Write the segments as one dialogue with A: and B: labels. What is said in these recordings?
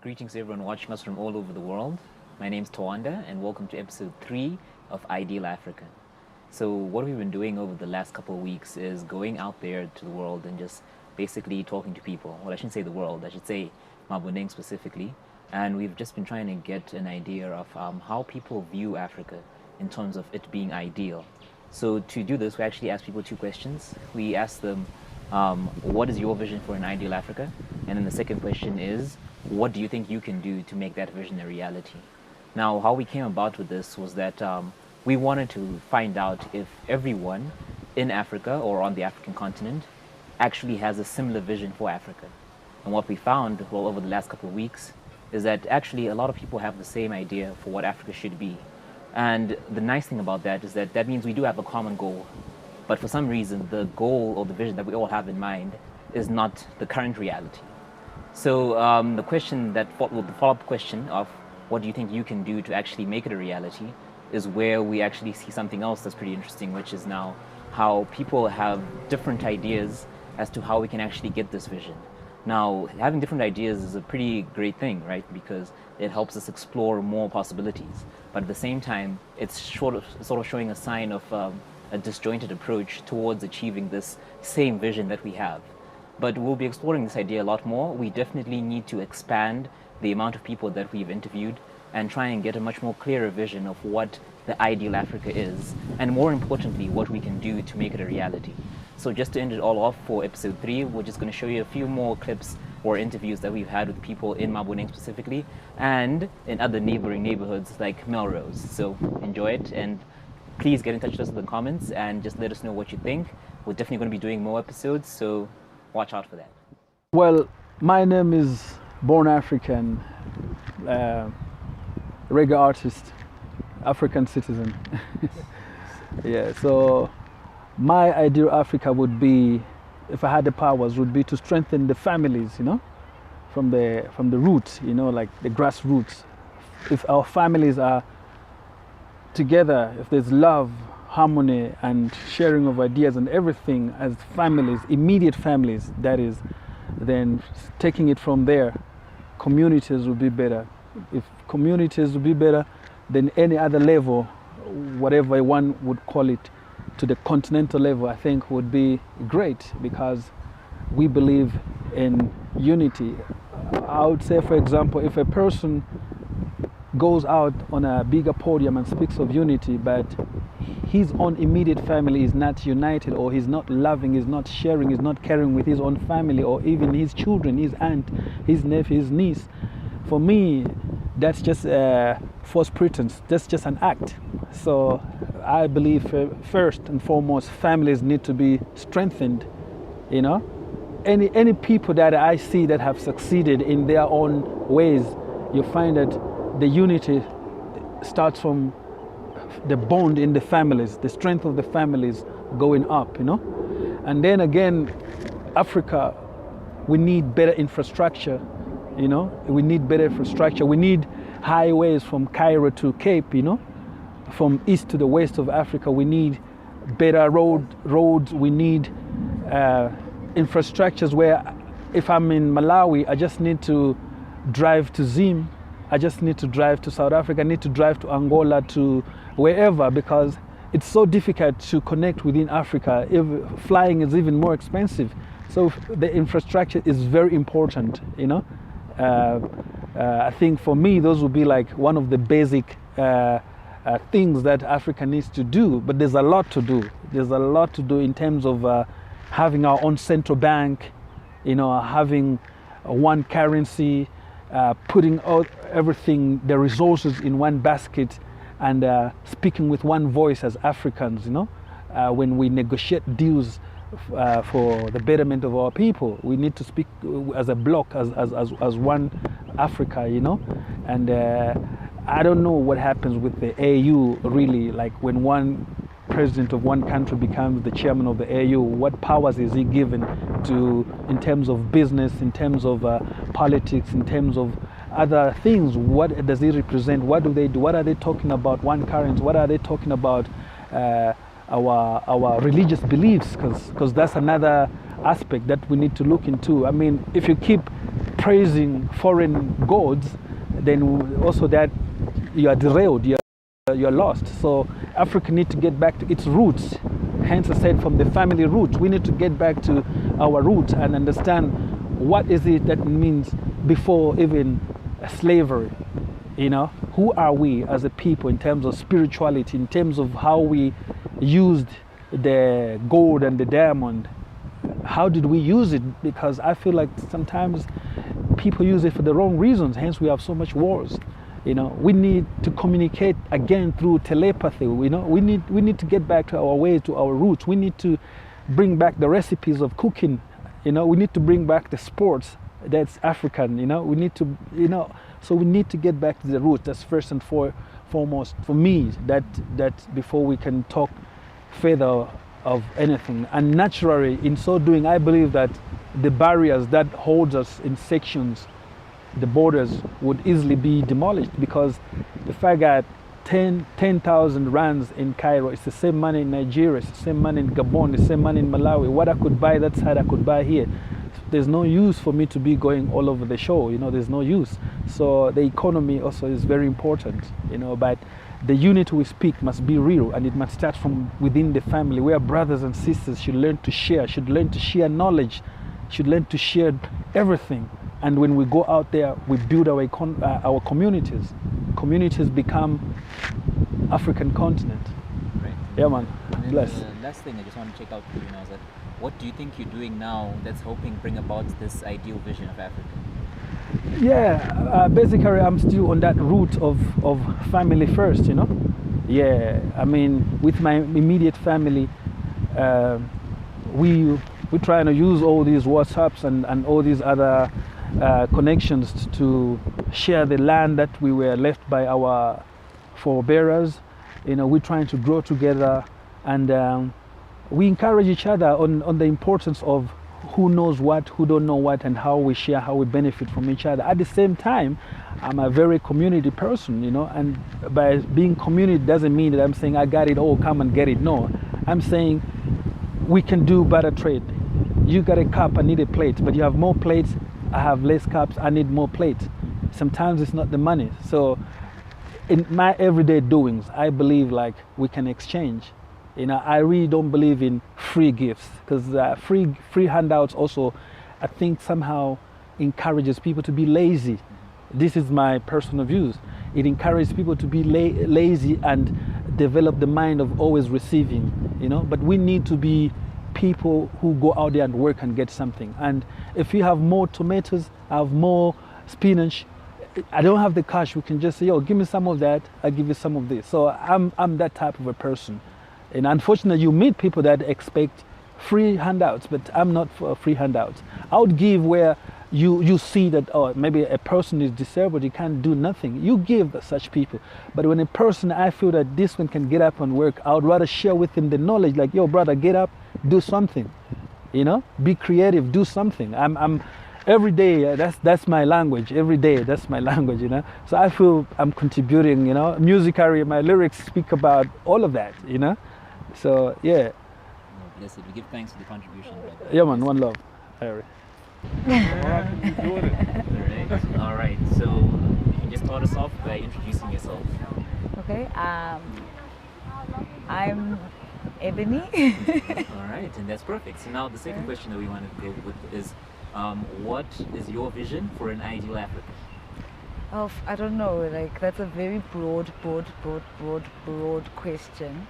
A: Greetings to everyone watching us from all over the world. My name's Tawanda and welcome to episode 3 of Ideal Africa. So what we've been doing over the last couple of weeks is going out there to the world and just basically talking to people. Well, I shouldn't say the world, I should say Maboneng specifically. And we've just been trying to get an idea of how people view Africa in terms of it being ideal. So to do this, we actually asked people two questions. We asked them, what is your vision for an ideal Africa? And then the second question is, what do you think you can do to make that vision a reality? Now, how we came about with this was that we wanted to find out if everyone in Africa or on the African continent actually has a similar vision for Africa. And what we found, well, over the last couple of weeks, is that actually a lot of people have the same idea for what Africa should be. And the nice thing about that is that that means we do have a common goal. But for some reason, the goal or the vision that we all have in mind is not the current reality. So the question that the follow-up question of what do you think you can do to actually make it a reality is where we actually see something else that's pretty interesting, which is now how people have different ideas as to how we can actually get this vision. Now, having different ideas is a pretty great thing, right? Because it helps us explore more possibilities. But at the same time, it's sort of showing a sign of a disjointed approach towards achieving this same vision that we have. But we'll be exploring this idea a lot more. We definitely need to expand the amount of people that we've interviewed and try and get a much more clearer vision of what the ideal Africa is, and more importantly, what we can do to make it a reality. So just to end it all off for episode 3, we're just going to show you a few more clips or interviews that we've had with people in Maboneng specifically, and in other neighboring neighborhoods like Melrose. So enjoy it, and please get in touch with us in the comments and just let us know what you think. We're definitely going to be doing more episodes, so watch out for that.
B: Well, my name is Born African, reggae artist, African citizen. Yeah, so my ideal Africa would be, if I had the powers, would be to strengthen the families, from the roots, like the grassroots. If our families are together, if there's love, harmony and sharing of ideas and everything as families, immediate families, that is, then taking it from there, communities will be better. If communities will be better, then any other level, whatever one would call it, to the continental level, I think would be great, because we believe in unity. I would say, for example, if a person goes out on a bigger podium and speaks of unity, but his own immediate family is not united, or he's not loving, he's not sharing, he's not caring with his own family, or even his children, his aunt, his nephew, his niece, for me, that's just a false pretense. That's just an act. So I believe first and foremost, families need to be strengthened. Any people that I see that have succeeded in their own ways, you find that the unity starts from the bond in the families, the strength of the families going up, And then again, Africa, we need better infrastructure, We need better infrastructure. We need highways from Cairo to Cape, From east to the west of Africa. We need better roads. We need infrastructures where if I'm in Malawi, I just need to drive to Zim. I just need to drive to South Africa. I need to drive to Angola, to wherever, because it's so difficult to connect within Africa. If flying is even more expensive. So the infrastructure is very important, I think for me, those would be like one of the basic things that Africa needs to do. But there's a lot to do. There's a lot to do in terms of having our own central bank, having one currency, putting out everything, the resources in one basket, and speaking with one voice as Africans, when we negotiate deals for the betterment of our people, we need to speak as a bloc, as one Africa, and I don't know what happens with the AU really, like when one president of one country becomes the chairman of the AU, what powers is he given to, in terms of business, in terms of politics, in terms of other things? What does he represent? What do they do? What are they talking about? One currency? What are they talking about? Our religious beliefs, because that's another aspect that we need to look into. I mean, if you keep praising foreign gods, then also that you are derailed, you're lost. So Africa needs to get back to its roots. Hence I said from the family roots, we need to get back to our roots and understand what is it that means before even slavery. Who are we as a people in terms of spirituality, in terms of how we used the gold and the diamond? How did we use it? Because I feel like sometimes people use it for the wrong reasons, hence we have so much wars. We need to communicate again through telepathy. We need to get back to our ways, to our roots. We need to bring back the recipes of cooking. We need to bring back the sports that's African. We need to, so we need to get back to the roots. That's first and foremost for me. That before we can talk further of anything. And naturally, in so doing, I believe that the barriers that hold us in sections, the borders, would easily be demolished, because the fact that 10,000 rands in Cairo, it's the same money in Nigeria, it's the same money in Gabon, the same money in Malawi. What I could buy that side, I could buy here. There's no use for me to be going all over the show. There's no use. So the economy also is very important. But the unity we speak must be real, and it must start from within the family, where brothers and sisters should learn to share, should learn to share knowledge, should learn to share everything. And when we go out there, we build our communities. Communities become African continent.
A: Right.
B: Yeah, man.
A: And
B: Bless.
A: the last thing I just want to check out for you now is that what do you think you're doing now that's helping bring about this ideal vision of Africa?
B: Yeah, basically I'm still on that route of family first, Yeah, I mean, with my immediate family, we're trying to use all these WhatsApps and all these other connections to share the land that we were left by our forebearers. We're trying to grow together, and we encourage each other on the importance of who knows what, who don't know what, and how we share, how we benefit from each other. At the same time, I'm a very community person, and by being community doesn't mean that I'm saying I got it all, come and get it. No, I'm saying we can do better trade. You got a cup, I need a plate, but you have more plates, I have less cups, I need more plates. Sometimes it's not the money. So in my everyday doings, I believe like we can exchange. I really don't believe in free gifts, because free handouts also, I think, somehow encourages people to be lazy. This is my personal views. It encourages people to be lazy and develop the mind of always receiving. But we need to be people who go out there and work and get something. And if you have more tomatoes, I have more spinach, I don't have the cash, we can just say, yo, give me some of that, I'll give you some of this. So I'm that type of a person. And unfortunately, you meet people that expect free handouts, but I'm not for free handouts. I would give where you see that, oh, maybe a person is disabled, you can't do nothing. You give such people. But when a person, I feel that this one can get up and work, I would rather share with him the knowledge, like, yo, brother, get up, do something. Be creative, do something. I'm every day, that's my language. Every day, that's my language, So I feel I'm contributing, musically, my lyrics speak about all of that, So, yeah.
A: No, bless it. We give thanks for the contribution.
B: Yeah, man, one love. Harry.
A: All right. So you can just start us off by introducing yourself.
C: Okay. I'm Ebony.
A: All right, and that's perfect. So now the second question that we want to go with is, what is your vision for an ideal Africa?
C: I don't know, like that's a very broad question.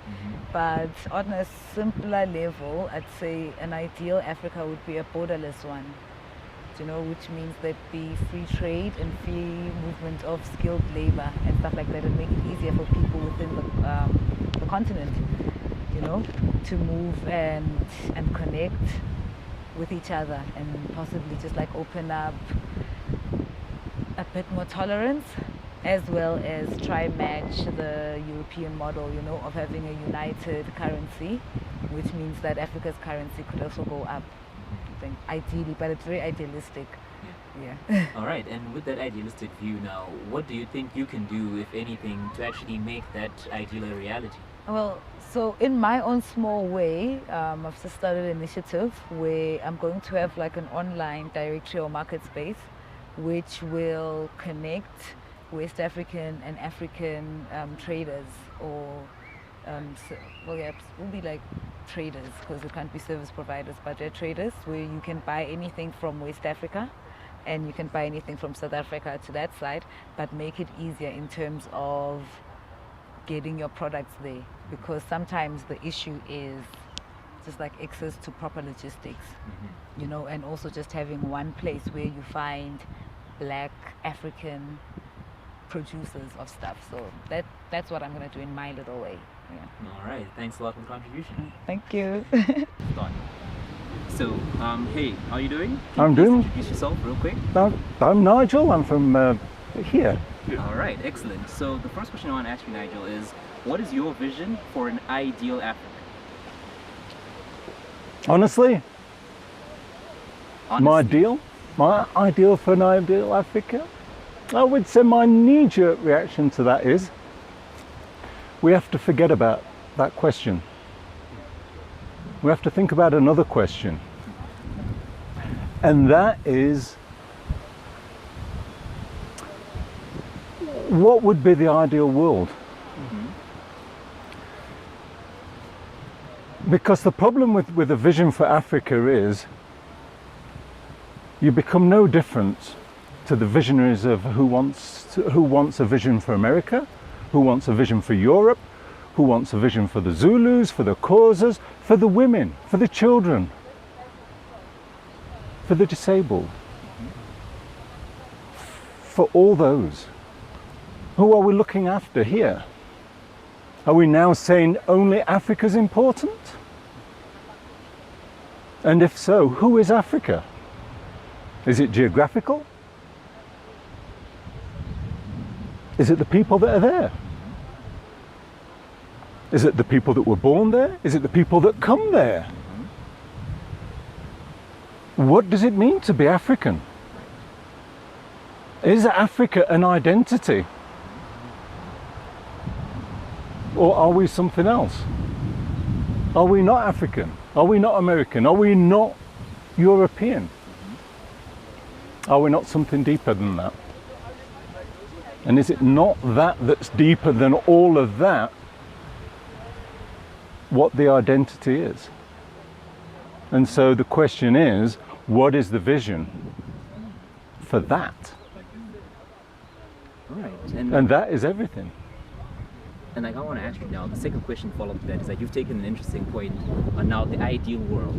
C: But on a simpler level, I'd say an ideal Africa would be a borderless one, which means there'd be free trade and free movement of skilled labor and stuff like that, and make it easier for people within the continent, to move and connect with each other, and possibly just like open up a bit more tolerance, as well as try match the European model, of having a united currency, which means that Africa's currency could also go up, I think, ideally, but it's very idealistic. Yeah.
A: All right, and with that idealistic view now, what do you think you can do, if anything, to actually make that ideal a reality?
C: Well, so in my own small way, I've just started an initiative where I'm going to have like an online directory or market space, which will connect West African and African traders, or well, yeah, it will be like traders because it can't be service providers, but they're traders where you can buy anything from West Africa and you can buy anything from South Africa to that side, but make it easier in terms of getting your products there, because sometimes the issue is just like access to proper logistics, you know, and also just having one place where you find black African producers of stuff. So that's what I'm going to do in my little way. Yeah.
A: All right, thanks a lot for the contribution.
C: Thank you.
A: Done. So, hey, how are you doing?
B: I'm
A: Please
B: doing-
A: introduce yourself real quick.
B: I'm Nigel, I'm from here.
A: All right, excellent. So the first question I want to ask you, Nigel, is what is your vision for an ideal Africa?
B: Honestly,
A: Honestly.
B: my ideal for an ideal Africa, I would say my knee-jerk reaction to that is we have to forget about that question. We have to think about another question. And that is, what would be the ideal world? Because the problem with a vision for Africa is you become no different to the visionaries of who wants a vision for America, who wants a vision for Europe, who wants a vision for the Zulus, for the Xhosas, for the women, for the children, for the disabled, for all those. Who are we looking after here? Are we now saying only Africa's important? And if so, who is Africa? Is it geographical? Is it the people that are there? Is it the people that were born there? Is it the people that come there? What does it mean to be African? Is Africa an identity? Or are we something else? Are we not African? Are we not American? Are we not European? Are we not something deeper than that? And is it not that that's deeper than all of that, what the identity is? And so the question is, what is the vision for that?
A: All right.
B: And that is everything.
A: And like I want to ask you now, the second question follow up to that is that you've taken an interesting point on now the ideal world.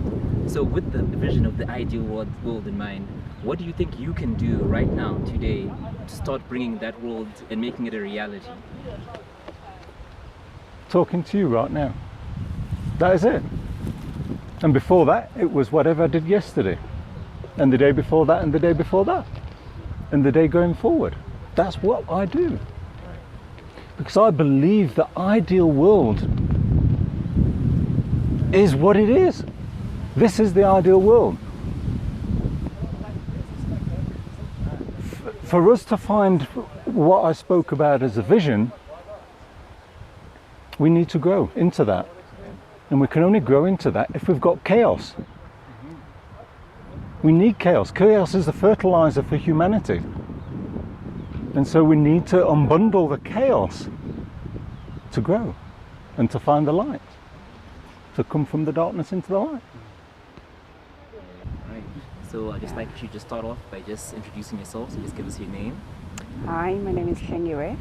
A: So with the vision of the ideal world in mind, what do you think you can do right now, today, to start bringing that world and making it a reality?
B: Talking to you right now. That is it. And before that, it was whatever I did yesterday. And the day before that, and the day before that. And the day going forward. That's what I do. Because I believe the ideal world is what it is. This is the ideal world. For us to find what I spoke about as a vision, we need to grow into that. And we can only grow into that if we've got chaos. We need chaos. Chaos is the fertilizer for humanity. And so we need to unbundle the chaos to grow and to find the light, to come from the darkness into the light.
A: Right. So I'd just like you to just start off by just introducing yourself. So just give us your name.
D: Hi, my name is Shengiwe.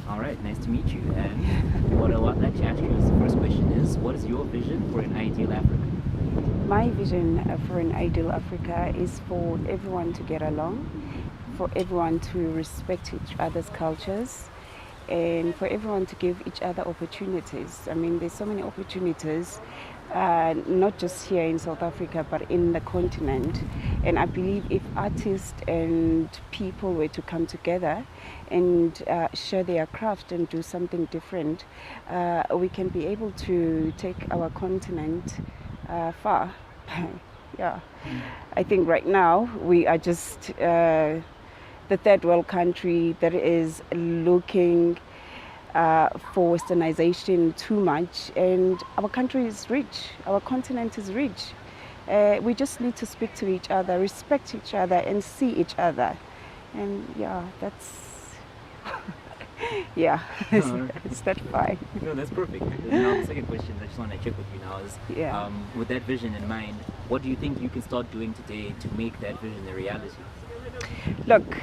A: All right, nice to meet you. And what I would like to ask you is the first question is, what is your vision for an ideal Africa?
D: My vision for an ideal Africa is for everyone to get along, for everyone to respect each other's cultures, and for everyone to give each other opportunities. I mean, there's so many opportunities, not just here in South Africa, but in the continent. And I believe if artists and people were to come together and share their craft and do something different, we can be able to take our continent far. Yeah, I think right now we are just the third world country that is looking for westernization too much, and our country is rich, our continent is rich. We just need to speak to each other, respect each other, and see each other. And yeah, that's yeah, is that fine?
A: No, that's perfect. Now, the second question I just want to check with you now is,
D: Yeah.
A: with that vision in mind, what do you think you can start doing today to make that vision a reality?
D: Look,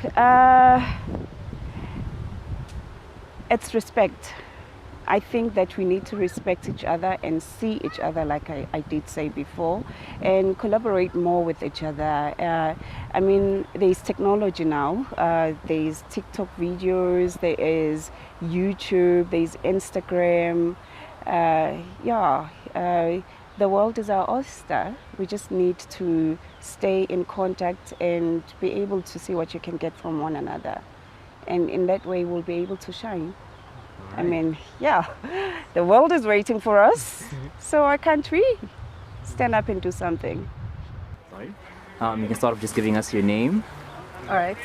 D: it's respect. I think that we need to respect each other and see each other, like I did say before, and collaborate more with each other. I mean, there's technology now. There's TikTok videos, there is YouTube, there's Instagram. The world is our oyster. We just need to stay in contact and be able to see what you can get from one another. And in that way, we'll be able to shine. I mean, yeah, the world is waiting for us. So why can't we stand up and do something?
A: Sorry. You can start off just giving us your name.
E: All right.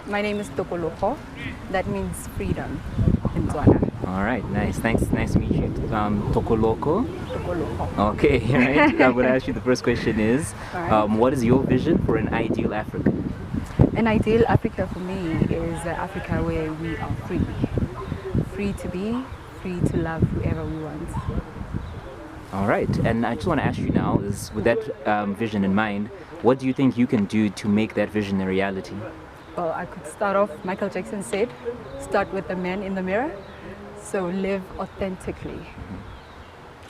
E: My name is Tokoloko. That means freedom in Tswana.
A: All right, nice. Thanks. Nice to meet you. Tokoloko.
E: Tokoloko.
A: Okay, right. I'm going to ask you the first question is,
E: Alright.
A: what is your vision for an ideal Africa?
E: An ideal Africa for me is Africa where we are free. Free to be, free to love whoever we want.
A: All right, and I just want to ask you now is, with that vision in mind, what do you think you can do to make that vision a reality?
E: Well, I could start off, Michael Jackson said, start with the man in the mirror. So live authentically.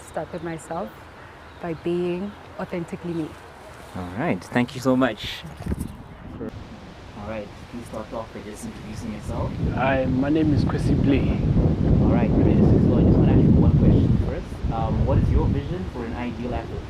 E: Start with myself by being authentically me.
A: All right, thank you so much. All right, please start off by just introducing yourself.
F: Hi, my name is Kwesi Blay.
A: All right, Chris. So I just want to ask you one question first. What is your vision for an ideal Africa?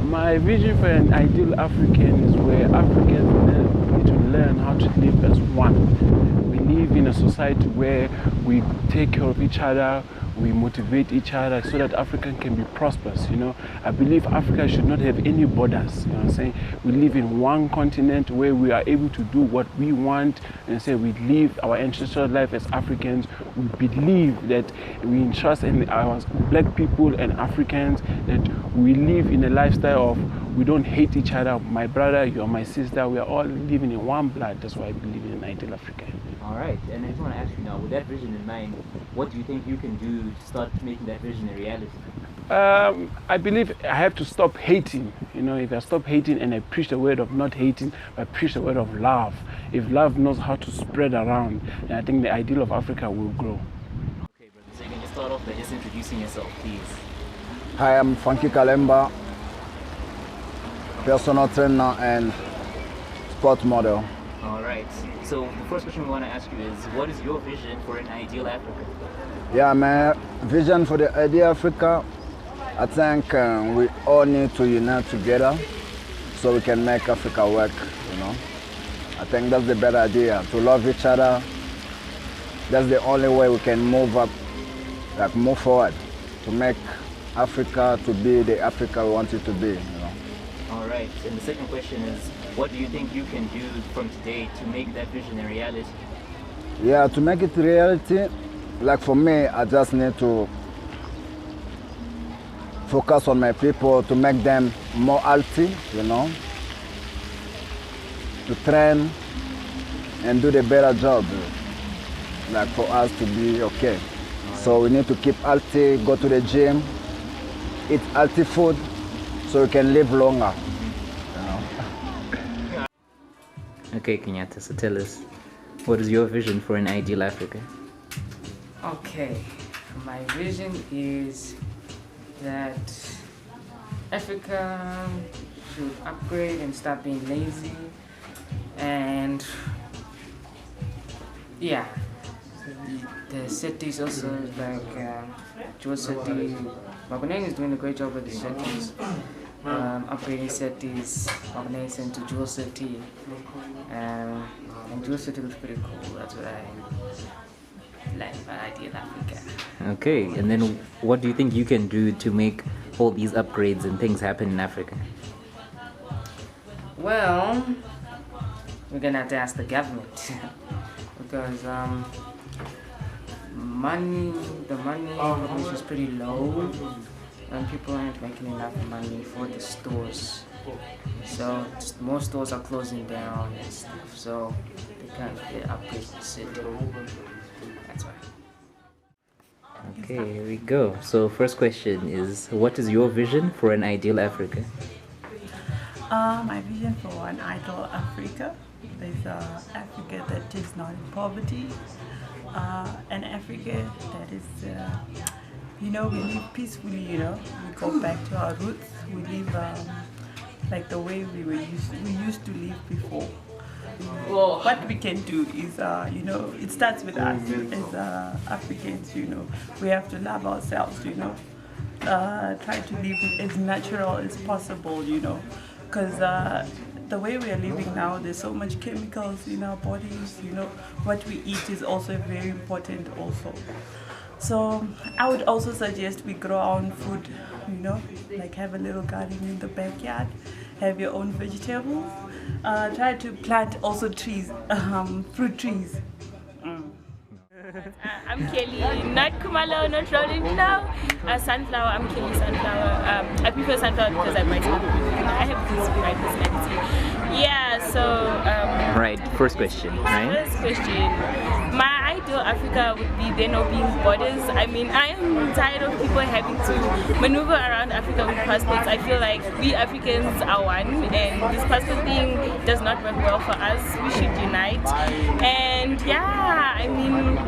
F: My vision for an ideal African is where Africans need to learn how to live as one. We live in a society where we take care of each other, we motivate each other so that Africa can be prosperous, you know. I believe Africa should not have any borders, you know what I'm saying? We live in one continent where we are able to do what we want, and say we live our ancestral life as Africans. We believe that we entrust in our black people and Africans that we live in a lifestyle of we don't hate each other. My brother, you're my sister, we are all living in one blood. That's why I believe in an ideal Africa.
A: All right, and I just want to ask you now, with that vision in mind, what do you think you can do to start making that vision a reality?
F: I believe I have to stop hating. You know, if I stop hating and I preach the word of not hating, I preach the word of love. If love knows how to spread around, then I think the ideal of Africa will grow.
A: Okay, brother, so you can just start off by just introducing yourself, please.
G: Hi, I'm Funky Kalemba, personal trainer and sport model.
A: All right, so the first question we want to ask you is, what is your vision for an ideal Africa?
G: Yeah, my vision for the Ideal Africa, I think we all need to unite together so we can make Africa work, you know. I think that's the better idea, to love each other. That's the only way we can move up, like move forward, to make Africa to be the Africa we want it to be, you know.
A: All right, and the second question is, what do you think you can do from today to make that vision a reality?
G: Yeah, to make it reality, like for me, I just need to focus on my people to make them more healthy, you know, to train and do the better job, like for us to be okay. So we need to keep healthy, go to the gym, eat healthy food so we can live longer.
A: Okay, Kenyatta, so tell us, what is your vision for an ideal Africa?
H: Okay, my vision is that Africa should upgrade and stop being lazy, and yeah, the cities also, like Jewel City. Maboneng is doing a great job with the cities, upgrading cities, Maboneng sent to Jewel City, and Jewel City looks pretty cool. That's what I like my Ideal Africa.
A: Okay, and then what do you think you can do to make all these upgrades and things happen in Africa?
H: Well, we're gonna have to ask the government because the money information is pretty low, and people aren't making enough money for the stores. So more stores are closing down and stuff. So they can't get upgrade the city. That's why.
A: Okay, here we go. So first question is, what is your vision for an ideal Africa?
I: My vision for an ideal Africa is Africa that is not in poverty, an Africa that is, we live peacefully, we go back to our roots, we live like the way we used to live before. What we can do is, it starts with us as Africans, we have to love ourselves, try to live as natural as possible, because the way we are living now, there's so much chemicals in our bodies, what we eat is also very important also. So I would also suggest we grow our own food, like have a little garden in the backyard, have your own vegetables, try to plant also trees, fruit trees.
J: I'm Kelly, not Kumalo, not Rolling, no. Sunflower, I'm Kelly Sunflower. I prefer sunflower because I have this bright personality. Yeah, so...
A: right, first question, right?
J: First question. My ideal Africa would be there no being borders. I mean, I am tired of people having to maneuver around Africa with passports. I feel like we Africans are one, and this passport thing does not work well for us. We should unite. And yeah, I mean...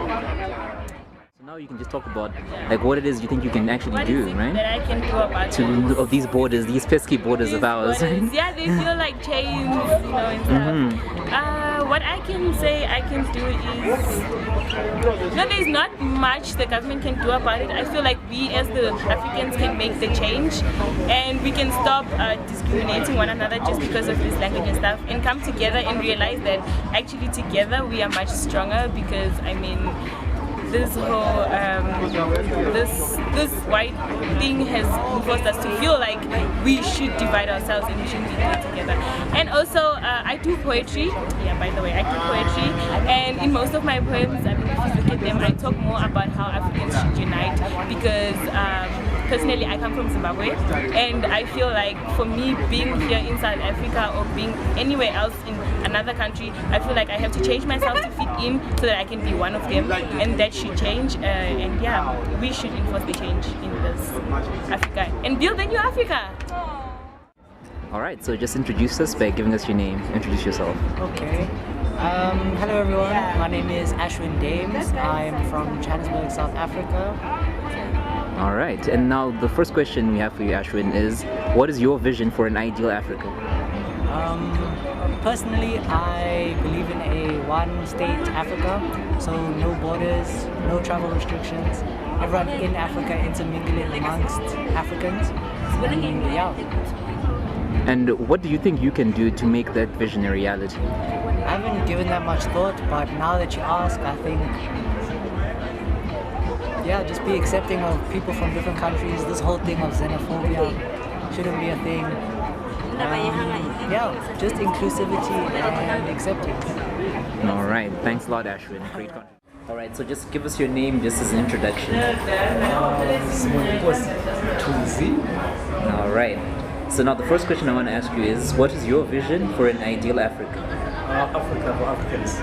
A: So now you can just talk about like what it is you think you can actually
J: what
A: do,
J: is it
A: right?
J: that I can do about
A: To of these borders, these pesky borders of ours.
J: borders. Yeah, they feel like chains, and stuff. What I can say I can do is, there's not much the government can do about it. I feel like we as the Africans can make the change, and we can stop discriminating one another just because of this language and stuff, and come together and realize that actually together we are much stronger, because I mean, this whole this white thing has forced us to feel like we should divide ourselves and we shouldn't be doing together. And also I do poetry. Yeah, by the way, I do poetry, and in most of my poems, I mean, if you look at them, I talk more about how Africans should unite, because personally I come from Zimbabwe, and I feel like for me being here in South Africa or being anywhere else in another country, I feel like I have to change myself to fit in so that I can be one of them, and that should change, and yeah, we should enforce the change in this Africa and build a new Africa.
A: Alright, so just introduce us by giving us your name. Introduce yourself.
K: Okay. Hello everyone, my name is Ashwin Dames. I'm from Johannesburg, South Africa.
A: Alright, and now the first question we have for you, Ashwin, is what is your vision for an ideal Africa?
K: Personally, I believe in a one-state Africa, so no borders, no travel restrictions, everyone in Africa intermingling amongst Africans. Yeah.
A: And what do you think you can do to make that vision a reality?
K: I haven't given that much thought, but now that you ask, I think, yeah, just be accepting of people from different countries. This whole thing of xenophobia shouldn't be a thing. Yeah, just inclusivity and acceptance.
A: Alright, thanks a lot, Ashwin. Great contribution. Alright, so just give us your name just as an introduction. Alright, so now the first question I want to ask you is, what is your vision for an ideal Africa?
L: Africa for Africans.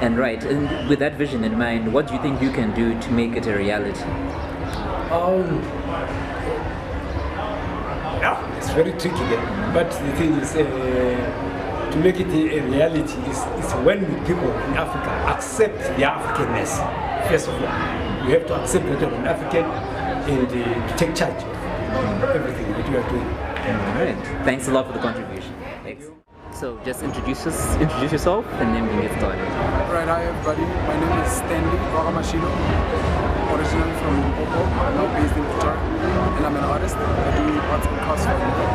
A: And right, and with that vision in mind, what do you think you can do to make it a reality?
L: Yeah, it's very tricky there. But the thing is, to make it a reality is when people in Africa accept their Africanness. First of all, you have to accept that you're an African and to take charge of everything that you are doing.
A: All right. Thanks a lot for the contribution. Thanks. So just introduce yourself and then we can get started.
M: Right, hi everybody. My name is Stanley Wagamashilo, originally from Limpopo. I'm now based in Pretoria, and I'm an artist. I do arts and crafts for a living.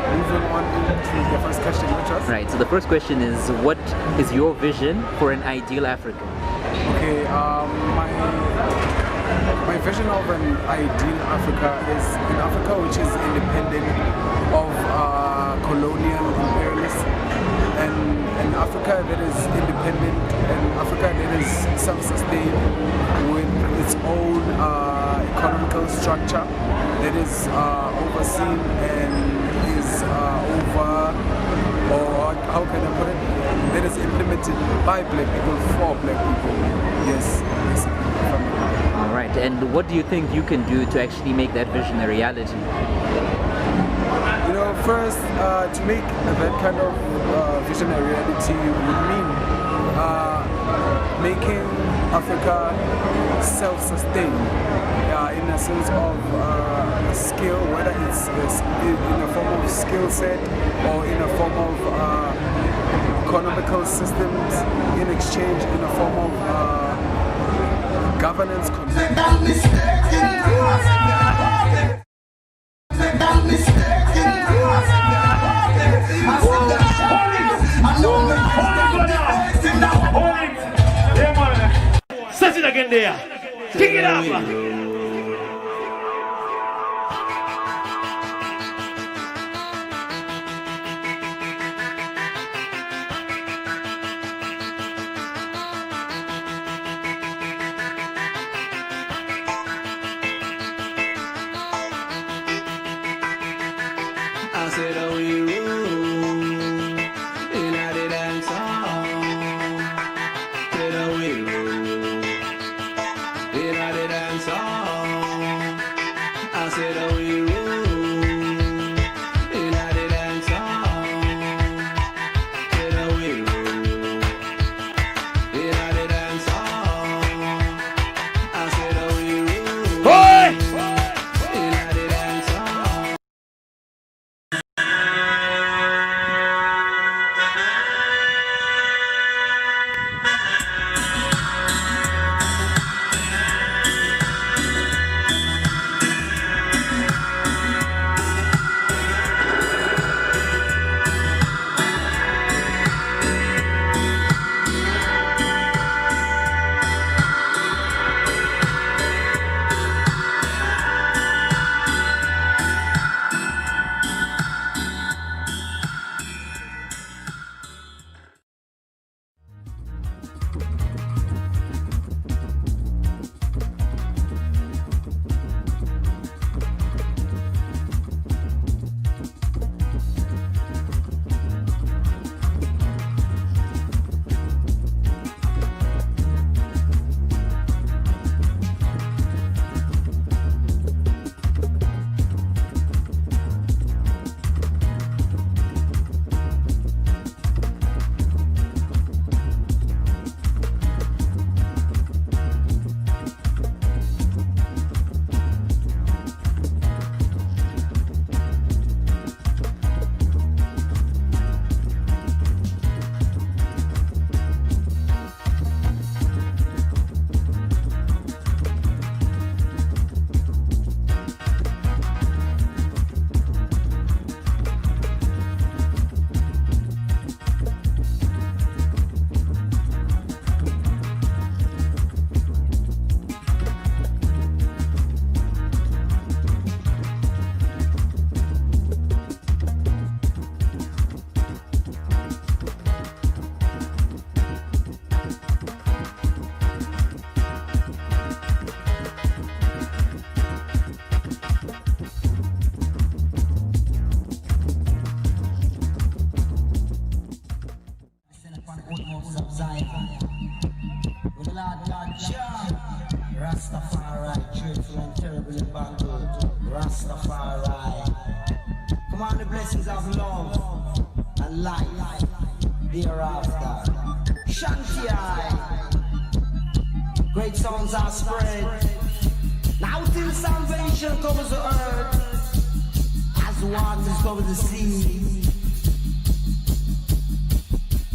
M: Moving on to the first question, which was?
A: Right, so the first question is, what is your vision for an ideal Africa?
M: Okay, my vision of an ideal Africa is an Africa which is independent of colonial imperialists. and Africa that is independent, and Africa that is self-sustained with its own economical structure that is overseen and is or how can I put it, that is implemented by black people for black people. Yes, basically.
A: All right, and what do you think you can do to actually make that vision a reality?
M: You know, first, to make that kind of vision a reality would mean making Africa self-sustained in a sense of skill, whether it's in a form of skill set or in a form of economical systems, in exchange in a form of governance.
N: Set it again there. Pick it up.
O: I said, oh, we roll in a dance song. Said, oh, we roll in a dance song. I said, oh, we roll in a dance song. Said, oh, we roll in a dance song. I said, oh, we roll in a dance song.
P: Rastafari, cheerful and terrible in battle. Rastafari. Command the blessings of love and life thereafter. Shanti. Great songs are spread. Now till salvation covers the earth, as the waters cover the sea.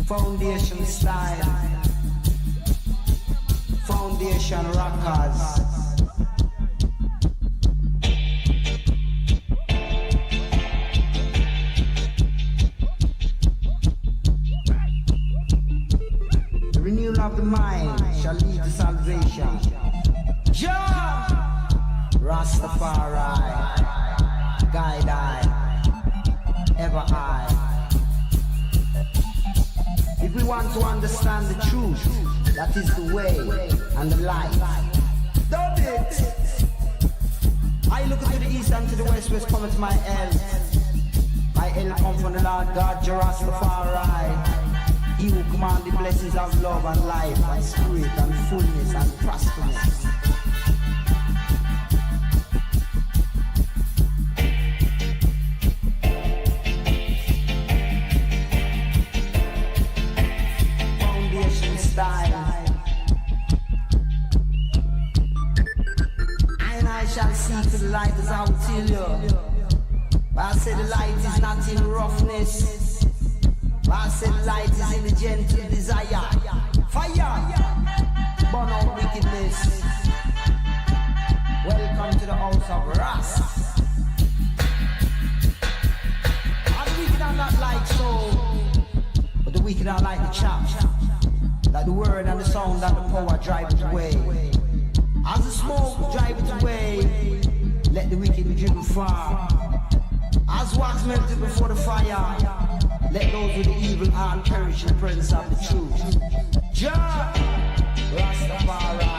P: Foundation style. Foundation rockers. The renewal of the mind shall lead to salvation. Jah Rastafari, guide I, ever I. If we want to understand the truth, that is the way and the light. Don't it? I look to the east and to the west, west coming to my L. My L come from the Lord God, Rastafari. He will command the blessings of love and life and spirit and fullness and prosperous. Foundation style. And I shall see to the light as I will tell you. But I say the light is not in roughness. But I say the light is in the gentle desire. Fire! Burn out wickedness. Welcome to the house of Ras. And the wicked are not like so, but the wicked are like the chaff. Like the word and the sound and the power drive it away. As the smoke drive it away, let the wicked be driven far. As wax melted before the fire, let those with the evil heart perish in the presence of the truth. Jah, Rastafari,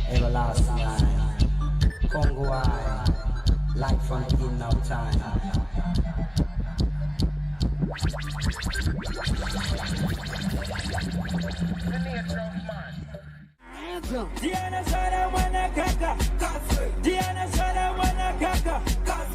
P: everlasting life. Congo I, light from the beginning of time.
Q: Diana Sara wana kaka, Diana Sara wana kaka,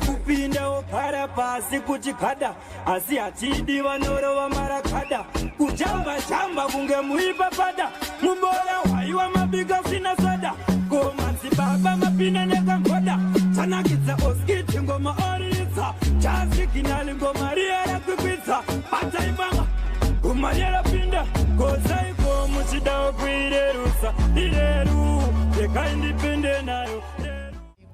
Q: kupinda upara pasi kuchikada, asi atidi wanoro wa marakada, kujamba chamba kunge muipa pada, mumbora waiwa mabiga sina soda, gomansi baba mapina neka mkoda, chanakitza oskiti ngoma oriza, chasi kinali ngoma riara kupitza, pata imama, kumariara pinda, kozai muchida okwire rusa, ireru, teka independent nayo.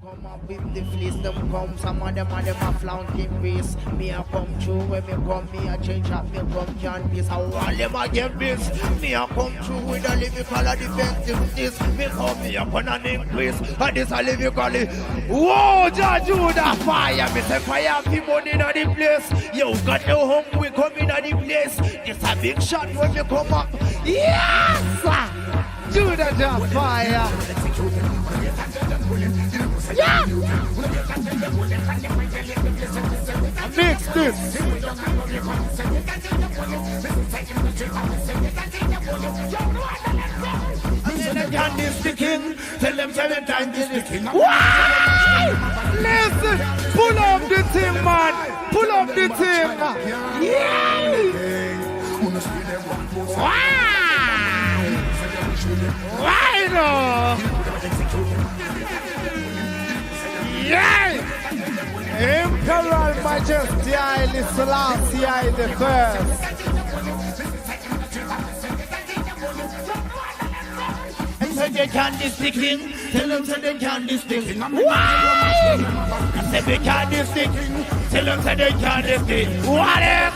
R: Come up with the fleece, them come, some of them a flaunting race. Me a come through, when me come, me a change up, me come John Peace. How all them a get this, me a come through with a lyrical defensiveness. Me come, me up on an increase, and this a lyrically. Whoa, Judah, fire, me say fire, people in the place. You got no home, we come in the place. This a big shot when me come up. Yes, Judah, just fire. Yeah! Mix this! Candy's the king. Tell them 7 times is the king. Why? Listen! Pull up the thing, man! Pull up the thing! Yeah! Why? Why no? Yeah! Imperial Majesty Haile Selassie I the First. Say they can't this the king. Tell them say they can't this the king. Why? I said they can't this the king. Tell them say they can't this the king. What else?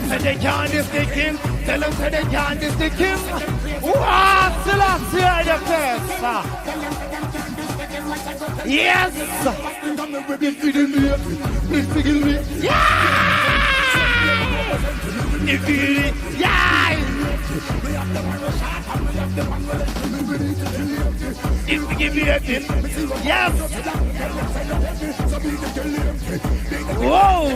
R: Say they can't this the king. Tell them say they can't this the king. What? Selassie I the First. Yes! Yeah! If you give me a tip, yes! Whoa!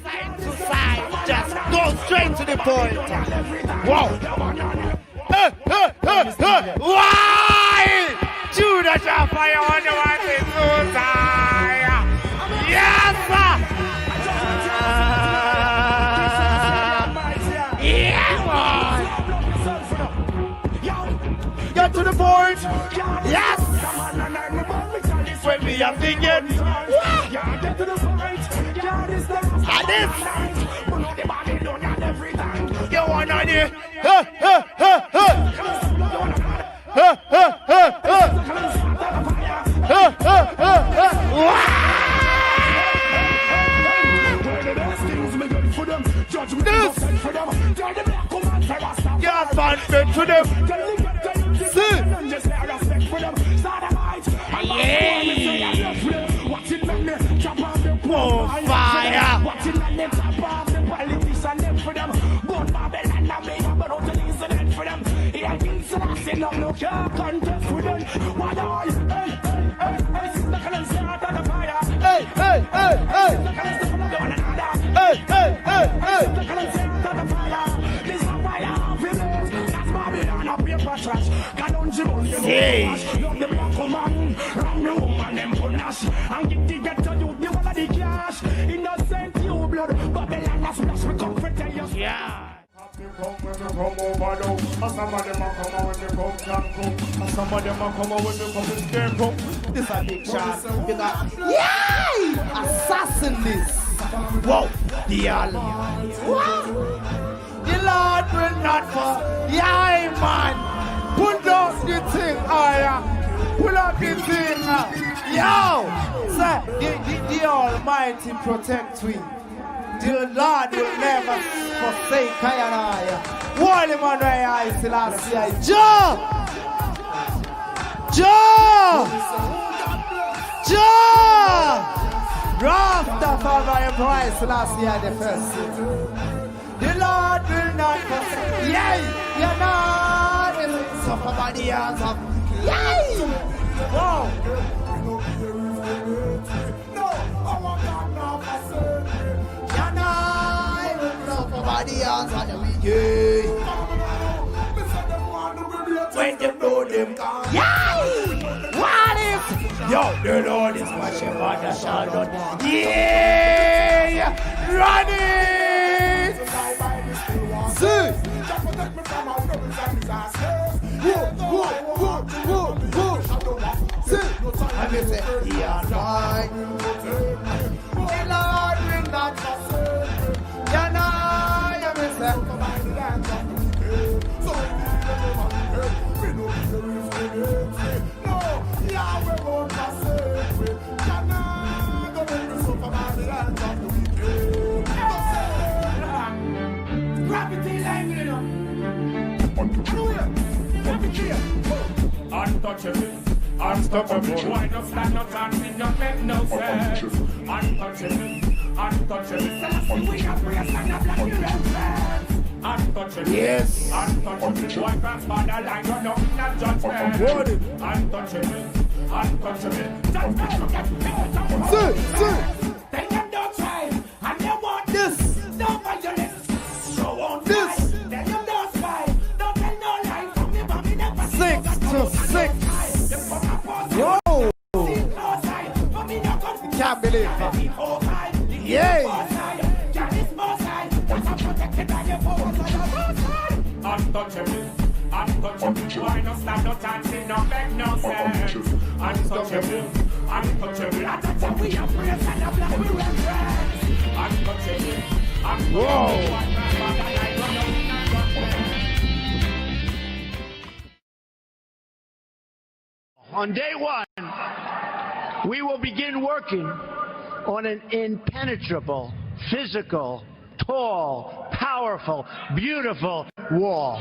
R: Side to side, just go straight to the point. Whoa! Why? Judah shall fire on the one is so tired. Yes, sir. Yeah, man. Get to the point. Yes. When we are thinking. Get to the point. And this. You want on it. Get advancement to them. See? Yeah. More fire.
Q: for them. But Babylon and me, but out the incident for them. Yeah, things that I say, no can't contest with them. What are you? Hey, sister, can I say out of the fire? Hey. Sister, can I step on the one another? Hey. Sister, can I say out of the fire? This is fire of village. That's Babylon up here for trash. Hey. Love the black woman, wrong the woman, them punish. And give the get to you, the one of the cash. Innocent you blood, Babylon has splash me come for 10 years. Yeah. Come over though. Some of them are come out when they come can come. Some of them are come out when they come to scarecrow. This a big shot. You got yay! Assassin this. Whoa, the Almighty. The Lord will not fall. Yay, man. Put up the thing, pull up the thing. Yo, sir, the Almighty protect we. The Lord will never forsake I and I. Holy man, I still last year. Joe! Rastafari price last year, the first year. The Lord will not forsake. Yay! You're not. Suffer by the hands of. Yay! Wow! No, I want God now forsake. The hands of the wicked. When them know them come. Yay! What if? Yo, the Lord is watching for the shadow. Yeah! Run it! See! See! And they say, yeah, right. The Lord will not forsake. Yeah, no. Untouchable, why not stand no chance, it don't make no sense. Untouchable, we have prayer, stand up like the red. Untouchable, yes. Untouchable, why grandfather like you're not judgment. Untouchable, Tell them don't try, and they want this. Don't violence, so on this. Tell them don't try, don't tell no lie. From me, but me never 6 to 6. Whoa! Can't believe it. Yay! Untouchable, why not stand no chance, it don't make no sense. Untouchable, untouchable, we are friends and a black we are friends. Untouchable,
S: On day one, we will begin working on an impenetrable, physical, tall, powerful, beautiful wall.